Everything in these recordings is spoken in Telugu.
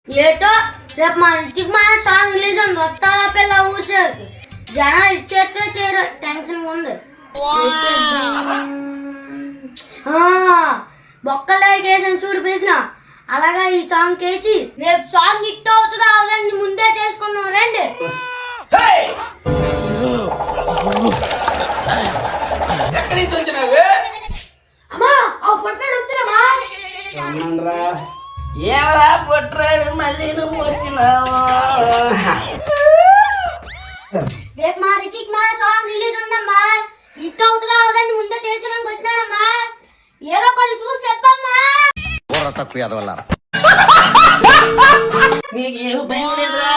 ఏటో రేపు మా రితిక్ మా సాంగ్ రిలీజ్ ఉంది, వస్తావా పిల్ల ఊసేది. జనాలు ఇచ్చేస్తే చేరు టెన్షన్ ఉంది. బొక్కలు వేసాను చూడు పేసిన, అలాగా ఈ సాంగ్ కేసి రేపు సాంగ్ హిట్ అవుతుందా అవదండి ముందే తెలుసుకుందాం రండి. ఎక్కడి నుంచి వచ్చినావు? అమ్మా ఆ పొట్టాడు వచ్చినామా? ఏమరా పొట్టాడు మళ్ళీ నువ్వు వచ్చినావా? రేపు మా రితిక్ మా సాంగ్ రిలీజ్ ఉందమ్మా, హిట్ అవుతుందా అవదండి ముందే తెలుసుకోడానికి వచ్చినాడమ్మా. ఏదో కొన్ని చూసి చెప్పమ్మా. తక్కువ ఎదవల్ల నీకు ఏమి భయం లేదురా,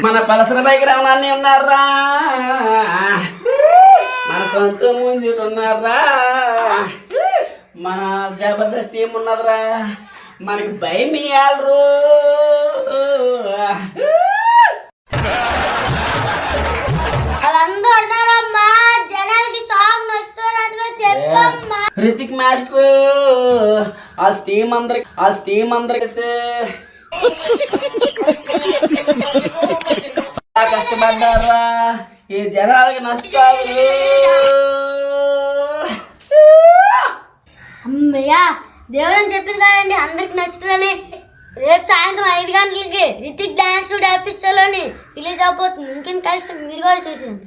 మన పలసర బైక్ రమణాన్ని ఉన్నారా, మన సొంత ముందు ఉన్నారా, మన జబర్దస్త్ టీం ఉన్నదిరా, మనకి భయం ఇయ్యాలరు. వాళ్ళందరూ అన్నారమ్మా జనాలకి సాంగ్ నచ్చుతున్నట్టుగా చెప్పమ్మా. రితిక్ మాస్టర్ వాళ్ళ టీం అందరికి కష్టపడ్డారా, ఈ జనాలకి నష్టాలు. అమ్మయ్యా దేవుడని చెప్పింది కదండి అందరికి నచ్చుతుందని. రేపు సాయంత్రం 5 గంటలకి రితిక్ డాన్స్ ఆఫీసర్లోని రిలీజ్ అయిపోతుంది. ఇంకేం కలిసి మీరు కూడా చూసాను.